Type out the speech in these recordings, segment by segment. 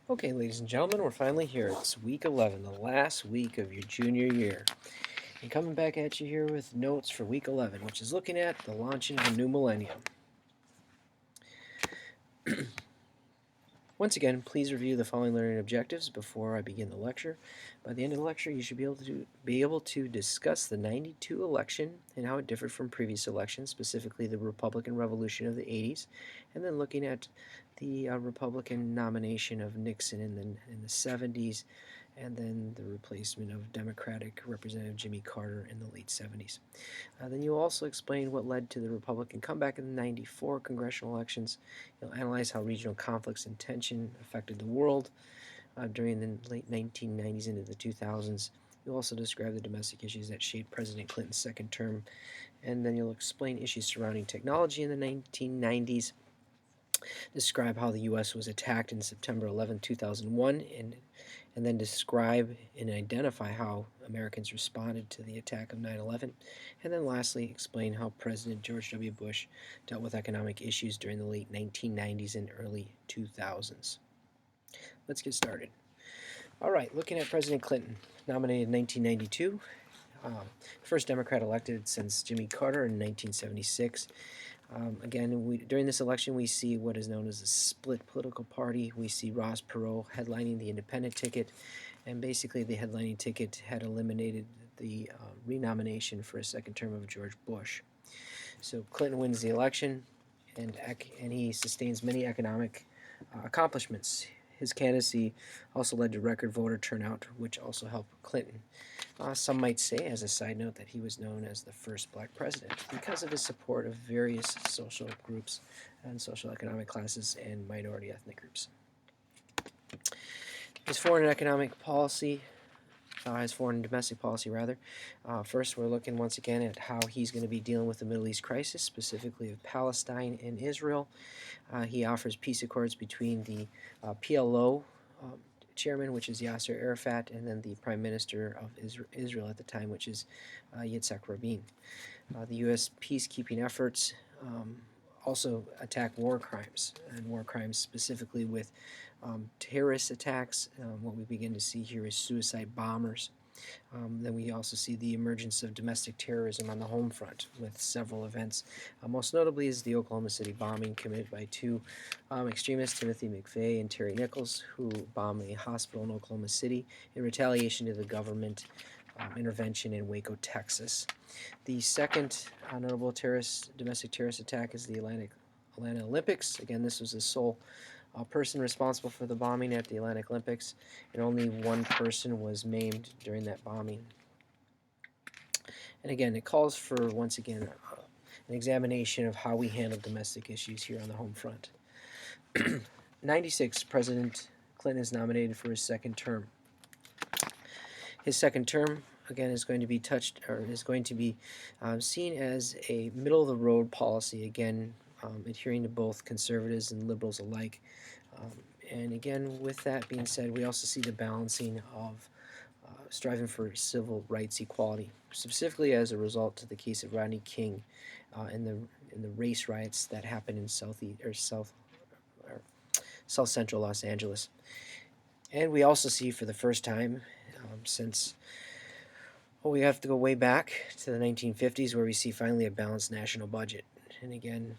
Okay, ladies and gentlemen, we're finally here. It's week 11, the last week of your junior year. And coming back at you here with notes for week 11, which is looking at the launching of the new millennium. Once again, please review the following learning objectives before I begin the lecture. By the end of the lecture, you should be able to discuss the 92 election and how it differed from previous elections, specifically the Republican Revolution of the 80s, and then looking at the Republican nomination of Nixon in the 70s, and then the replacement of Democratic Representative Jimmy Carter in the late 70s. Then you'll also explain what led to the Republican comeback in the 94 congressional elections. You'll analyze how regional conflicts and tension affected the world during the late 1990s into the 2000s. You'll also describe the domestic issues that shaped President Clinton's second term, and then you'll explain issues surrounding technology in the 1990s, describe how the U.S. was attacked in September 11, 2001, and then describe and identify how Americans responded to the attack of 9/11, and then lastly explain how President George W. Bush dealt with economic issues during the late 1990s and early 2000s. Let's get started. All right, looking at President Clinton, nominated in 1992, first Democrat elected since Jimmy Carter in 1976. Again, during this election, we see what is known as a split political party. We see Ross Perot headlining the independent ticket, and basically the headlining ticket had eliminated the renomination for a second term of George Bush. So Clinton wins the election, and he sustains many economic accomplishments. His candidacy also led to record voter turnout, which also helped Clinton. Some might say, as a side note, that he was known as the first black president because of his support of various social groups and social economic classes and minority ethnic groups. His foreign and economic policy, his foreign and domestic policy, rather. First, we're looking once again at how he's going to be dealing with the Middle East crisis, specifically of Palestine and Israel. He offers peace accords between the PLO chairman, which is Yasser Arafat, and then the Prime Minister of Israel at the time, which is Yitzhak Rabin. The U.S. peacekeeping efforts also attack war crimes, and war crimes specifically with terrorist attacks. What we begin to see here is suicide bombers. Then we also see the emergence of domestic terrorism on the home front with several events. Most notably is the Oklahoma City bombing committed by two extremists, Timothy McVeigh and Terry Nichols, who bombed a hospital in Oklahoma City in retaliation to the government intervention in Waco, Texas. The second notable domestic terrorist attack is the Atlanta Olympics. Again, this was the sole person responsible for the bombing at the Atlantic Olympics, and only one person was maimed during that bombing. And again, it calls for, once again, an examination of how we handle domestic issues here on the home front. 96, President Clinton is nominated for his second term. His second term, again, is going to be seen as a middle-of-the-road policy, again, adhering to both conservatives and liberals alike. And again, with that being said, we also see the balancing of striving for civil rights equality, specifically as a result to the case of Rodney King in the race riots that happened in South Central Los Angeles. And we also see for the first time since we have to go way back to the 1950s, where we see finally a balanced national budget. And again,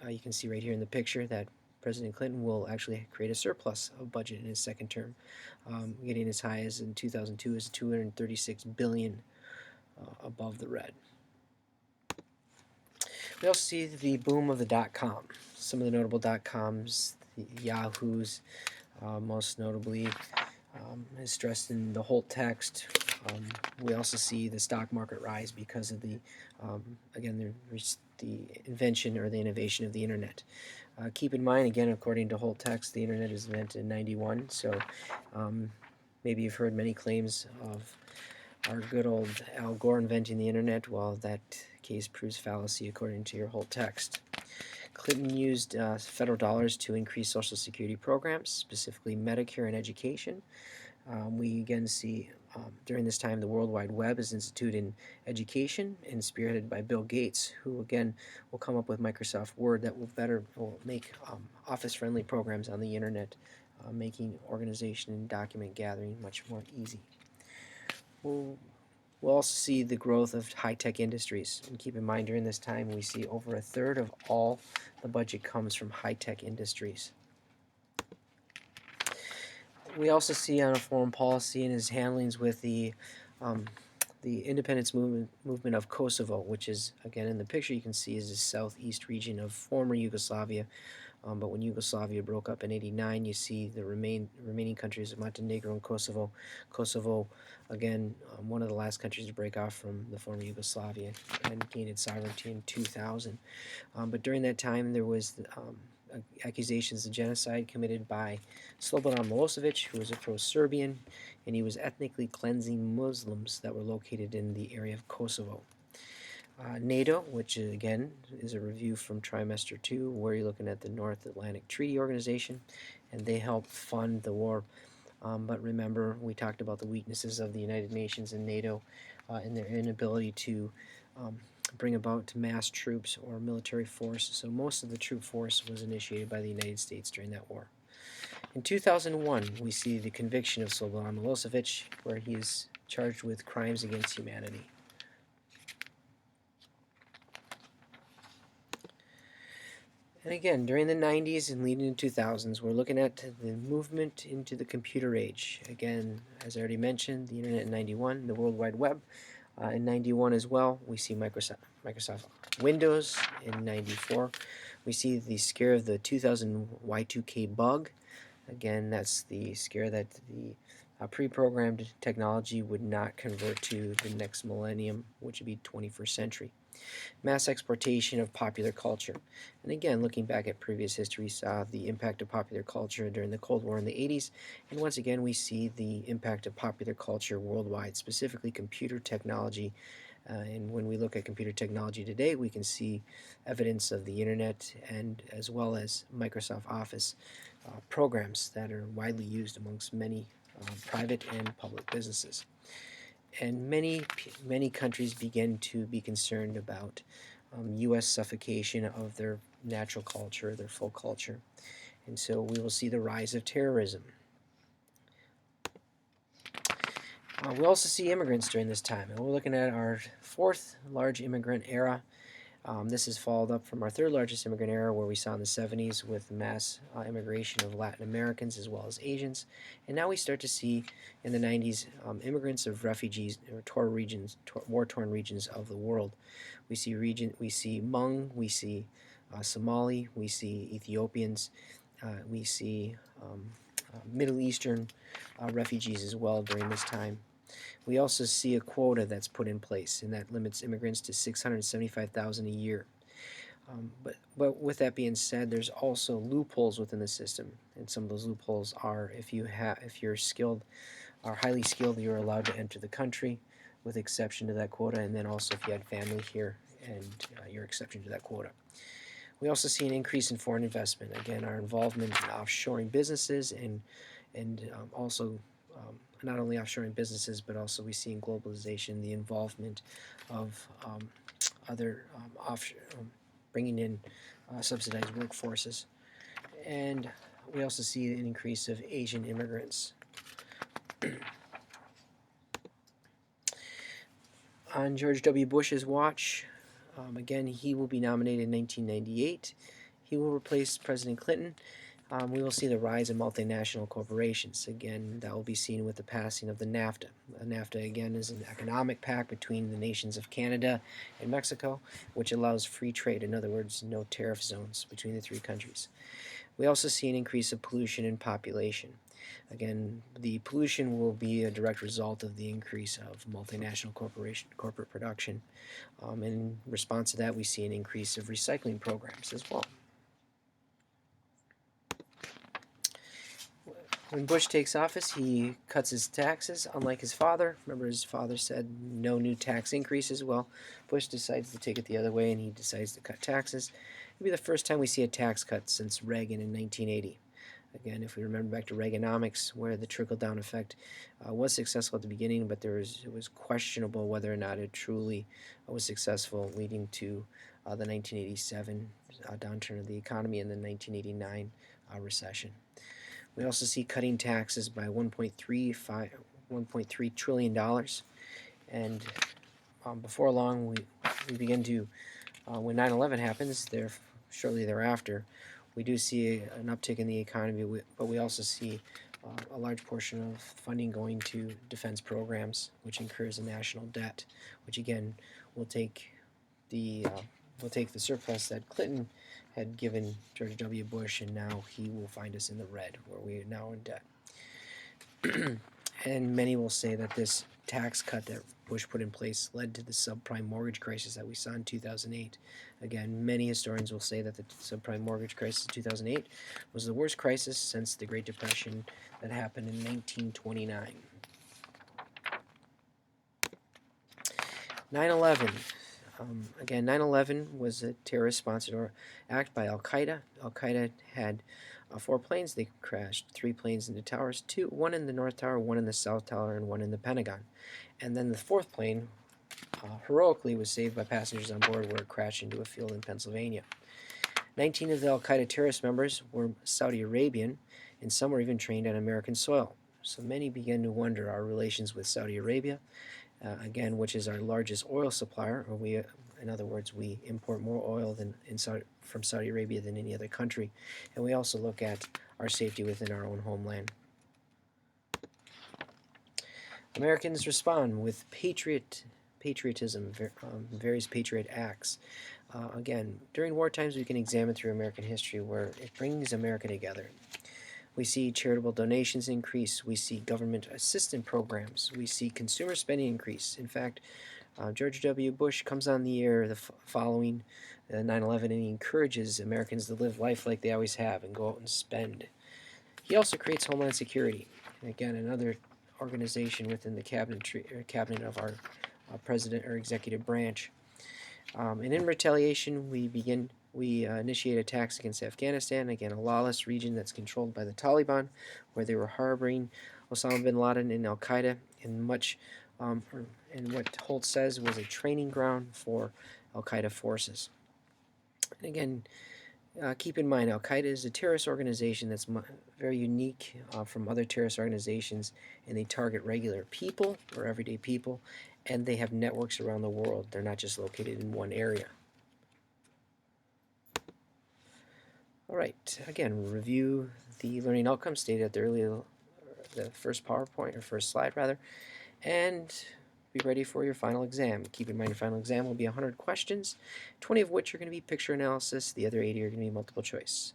you can see right here in the picture that President Clinton will actually create a surplus of budget in his second term, getting as high as in 2002 as $236 billion above the red. We also see the boom of the dot-com. Some of the notable dot-coms, the Yahoos, most notably, is stressed in the Holt text. We also see the stock market rise because of the invention or the innovation of the internet. Keep in mind, again, according to Holt text, the internet is invented in '91, so maybe you've heard many claims of our good old Al Gore inventing the internet. Well, that case proves fallacy according to your Holt text. Clinton used federal dollars to increase Social Security programs, specifically Medicare and education. We again see during this time the World Wide Web is instituted in education and spearheaded by Bill Gates, who again will come up with Microsoft Word that will make office-friendly programs on the internet making organization and document gathering much more easy. We'll also see the growth of high-tech industries. And keep in mind, during this time, we see over a third of all the budget comes from high-tech industries. We also see on a foreign policy and his handlings with the independence movement of Kosovo, which is, again, in the picture you can see is the southeast region of former Yugoslavia. But when Yugoslavia broke up in '89, you see the remaining countries of Montenegro and Kosovo. Kosovo, again, one of the last countries to break off from the former Yugoslavia and gained its sovereignty in 2000. But during that time, there was accusations of genocide committed by Slobodan Milosevic, who was a pro-Serbian, and he was ethnically cleansing Muslims that were located in the area of Kosovo. NATO, which again is a review from trimester 2, where you're looking at the North Atlantic Treaty Organization, and they help fund the war. But remember, we talked about the weaknesses of the United Nations and NATO and their inability to bring about mass troops or military force. So most of the troop force was initiated by the United States during that war. In 2001, we see the conviction of Slobodan Milosevic, where he is charged with crimes against humanity. And again, during the 90s and leading into 2000s, we're looking at the movement into the computer age. Again, as I already mentioned, the internet in 91, the World Wide Web in 91 as well. We see Microsoft Windows in 94. We see the scare of the 2000 Y2K bug. Again, that's the scare that the pre-programmed technology would not convert to the next millennium, which would be 21st century. Mass exportation of popular culture. And again, looking back at previous history, saw the impact of popular culture during the Cold War in the 80s. And once again, we see the impact of popular culture worldwide, specifically computer technology. And when we look at computer technology today, we can see evidence of the internet and as well as Microsoft Office programs that are widely used amongst many private and public businesses. And many countries begin to be concerned about U.S. suffocation of their natural culture, their folk culture. And so we will see the rise of terrorism. We also see immigrants during this time, and we're looking at our fourth large immigrant era. This is followed up from our third largest immigrant era, where we saw in the 70s with mass immigration of Latin Americans as well as Asians. And now we start to see in the 90s immigrants of refugees or war-torn regions of the world. We see Hmong, we see Somali, we see Ethiopians, we see Middle Eastern refugees as well during this time. We also see a quota that's put in place, and that limits immigrants to 675,000 a year. But with that being said, there's also loopholes within the system, and some of those loopholes are if you're skilled, are highly skilled, you're allowed to enter the country, with exception to that quota, and then also if you had family here and your exception to that quota. We also see an increase in foreign investment. Again, our involvement in offshoring businesses and also not only offshoring businesses, but also we see in globalization the involvement of other offshore, bringing in subsidized workforces. And we also see an increase of Asian immigrants. On George W. Bush's watch, again, he will be nominated in 1998. He will replace President Clinton. We will see the rise of multinational corporations. Again, that will be seen with the passing of the NAFTA. NAFTA, again, is an economic pact between the nations of Canada and Mexico, which allows free trade. In other words, no tariff zones between the three countries. We also see an increase of pollution and population. Again, the pollution will be a direct result of the increase of multinational corporate production. In response to that, we see an increase of recycling programs as well. When Bush takes office, he cuts his taxes, unlike his father. Remember, his father said no new tax increases. Well, Bush decides to take it the other way, and he decides to cut taxes. It'll be the first time we see a tax cut since Reagan in 1980. Again, if we remember back to Reaganomics, where the trickle-down effect was successful at the beginning, but it was questionable whether or not it truly was successful, leading to the 1987 downturn of the economy and the 1989 recession. We also see cutting taxes by $1.3 trillion. And before long, we begin to, when 9/11 happens, shortly thereafter, we do see an uptick in the economy, but we also see a large portion of funding going to defense programs, which incurs a national debt, which again will take the surplus that Clinton had given George W. Bush, and now he will find us in the red, where we are now in debt. And many will say that this tax cut that Bush put in place led to the subprime mortgage crisis that we saw in 2008. Again, many historians will say that the subprime mortgage crisis in 2008 was the worst crisis since the Great Depression that happened in 1929. 9/11. Again, 9/11 was a terrorist-sponsored act by Al-Qaeda. Al-Qaeda had 4 planes. They crashed 3 planes into towers, one in the North Tower, one in the South Tower, and one in the Pentagon. And then the 4th plane heroically was saved by passengers on board, where it crashed into a field in Pennsylvania. 19 of the Al-Qaeda terrorist members were Saudi Arabian, and some were even trained on American soil. So many began to wonder our relations with Saudi Arabia, again, which is our largest oil supplier, or in other words, we import more oil from Saudi Arabia than any other country, and we also look at our safety within our own homeland. Americans respond with patriotism, various patriot acts. Again, during war times, we can examine through American history where it brings America together. We see charitable donations increase. We see government assistance programs. We see consumer spending increase. In fact, George W. Bush comes on the air following 9/11, and he encourages Americans to live life like they always have and go out and spend. He also creates Homeland Security, again, another organization within the cabinet of our president or executive branch. And in retaliation, we initiate attacks against Afghanistan, again a lawless region that's controlled by the Taliban, where they were harboring Osama bin Laden and Al-Qaeda, and what Holt says was a training ground for Al-Qaeda forces. And again, keep in mind, Al-Qaeda is a terrorist organization that's very unique from other terrorist organizations, and they target regular people or everyday people, and they have networks around the world. They're not just located in one area. All right, again, review the learning outcomes stated at the first PowerPoint, or first slide rather, and be ready for your final exam. Keep in mind your final exam will be 100 questions, 20 of which are going to be picture analysis, the other 80 are going to be multiple choice.